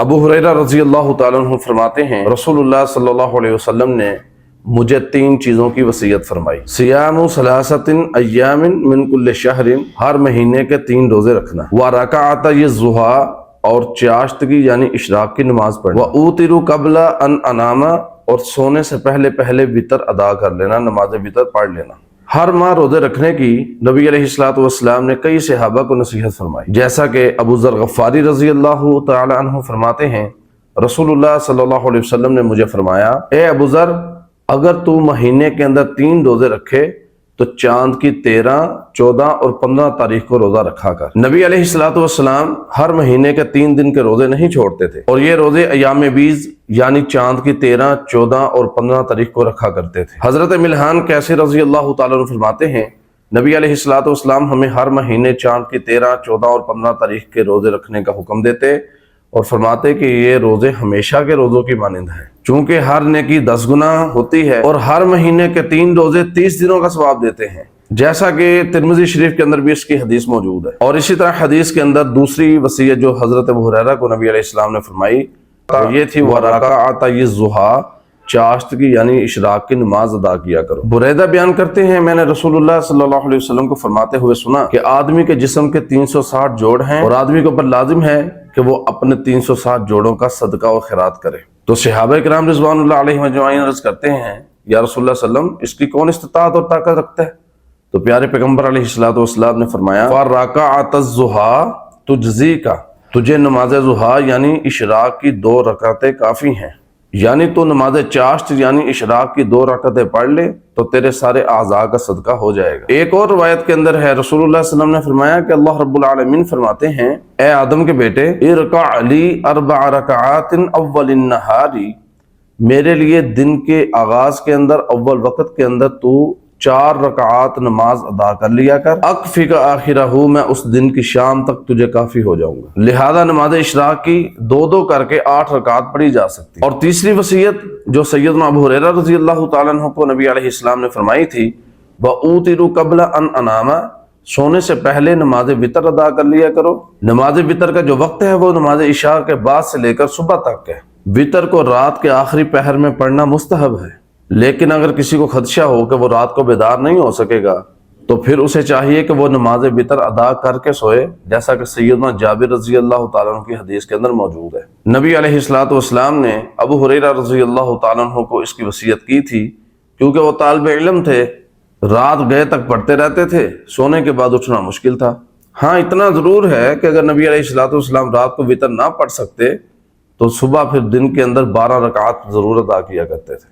ابو ہریرہ رضی اللہ تعالیٰ عنہ فرماتے ہیں رسول اللہ صلی اللہ علیہ وسلم نے مجھے 3 چیزوں کی وصیت فرمائی۔ سیام ثلاثۃ ایام من کل شہر، ہر مہینے کے 3 روزے رکھنا، ورکعۃ الضحیٰ، اور چاشتگی یعنی اشراق کی نماز پڑھنا، وأوتر قبل ان انام، اور سونے سے پہلے وطر ادا کر لینا، نماز وطر پڑھ لینا۔ ہر ماہ روزے رکھنے کی نبی علیہ الصلوۃ والسلام نے کئی صحابہ کو نصیحت فرمائی، جیسا کہ ابو ذر غفاری رضی اللہ تعالی عنہ فرماتے ہیں رسول اللہ صلی اللہ علیہ وسلم نے مجھے فرمایا، اے ابو ذر، اگر تو مہینے کے اندر 3 روزے رکھے تو چاند کی 13، 14 اور 15 تاریخ کو روزہ رکھا کر۔ نبی علیہ الصلوۃ والسلام ہر مہینے کے 3 دن کے روزے نہیں چھوڑتے تھے، اور یہ روزے ایام بیض یعنی چاند کی 13، 14 اور 15 تاریخ کو رکھا کرتے تھے۔ حضرت ملحان کیسی رضی اللہ تعالیٰ عنہ فرماتے ہیں نبی علیہ الصلوۃ والسلام ہمیں ہر مہینے چاند کی 13، 14 اور 15 تاریخ کے روزے رکھنے کا حکم دیتے اور فرماتے کہ یہ روزے ہمیشہ کے روزوں کی مانند ہیں، چونکہ ہر نیکی 10 گنا ہوتی ہے، اور ہر مہینے کے 3 روزے 30 دنوں کا ثواب دیتے ہیں، جیسا کہ ترمذی شریف کے اندر بھی اس کی حدیث موجود ہے۔ اور اسی طرح حدیث کے اندر دوسری وصیت جو حضرت ابو ہریرہ کو نبی علیہ السلام نے فرمائی یہ تھی، وَرَكَعَتَ الضُّحَىٰ، چاشتگی یعنی اشراق کی نماز ادا کیا کرو۔ بریدہ بیان کرتے ہیں میں نے رسول اللہ صلی اللہ علیہ وسلم کو فرماتے ہوئے سنا کہ آدمی کے جسم کے 360 جوڑ ہیں، اور آدمی کے اوپر لازم ہے کہ وہ اپنے 360 جوڑوں کا صدقہ و خیرات کرے۔ تو صحابہ کرام رضوان اللہ علیہم اجمعین عرض کرتے ہیں یا رسول اللہ صلی اللہ علیہ وسلم، اس کی کون استطاعت اور طاقت رکھتا ہے؟ تو پیارے پیغمبر علیہ الصلوۃ والسلام نے فرمایا، فَرَكَعَتَ الضُّحَىٰ تُجْزِيكَ، تجھے نماز ضحیٰ یعنی اشراق کی 2 رکعتیں کافی ہیں، یعنی تو نماز چاشت یعنی اشراق کی 2 رکعتیں پڑھ لے تو تیرے سارے اعضاء کا صدقہ ہو جائے گا۔ ایک اور روایت کے اندر ہے رسول اللہ صلی اللہ علیہ وسلم نے فرمایا کہ اللہ رب العالمین فرماتے ہیں، اے آدم کے بیٹے، ارکع لی 4 رکعات اول النہار، میرے لیے دن کے آغاز کے اندر اول وقت کے اندر تو 4 رکعات نماز ادا کر لیا کر، اکفک آخرہ، میں اس دن کی شام تک تجھے کافی ہو جاؤں گا۔ لہذا نماز اشراق کی 2 کر کے 8 رکعات پڑھی جا سکتی۔ اور تیسری وصیت جو سیدنا ابو ہریرہ رضی اللہ تعالیٰ عنہ کو نبی علیہ السلام نے فرمائی تھی، وَأُوتِرُ قَبْلَ أَنْ أَنَامَ، سونے سے پہلے نماز وطر ادا کر لیا کرو۔ نماز وطر کا جو وقت ہے وہ نماز عشاء کے بعد سے لے کر صبح تک ہے۔ وطر کو رات کے آخری پہر میں پڑھنا مستحب ہے، لیکن اگر کسی کو خدشہ ہو کہ وہ رات کو بیدار نہیں ہو سکے گا تو پھر اسے چاہیے کہ وہ نماز وطر ادا کر کے سوئے، جیسا کہ سیدنا جابر رضی اللہ تعالیٰ عنہ کی حدیث کے اندر موجود ہے۔ نبی علیہ الصلوۃ والسلام نے ابو ہریرہ رضی اللہ تعالیٰ عنہ کو اس کی وصیت کی تھی، کیونکہ وہ طالب علم تھے، رات گئے تک پڑھتے رہتے تھے، سونے کے بعد اٹھنا مشکل تھا۔ ہاں اتنا ضرور ہے کہ اگر نبی علیہ الصلوۃ والسلام رات کو وطر نہ پڑھ سکتے تو صبح پھر دن کے اندر 12 رکعات ضرور ادا کیا کرتے تھے۔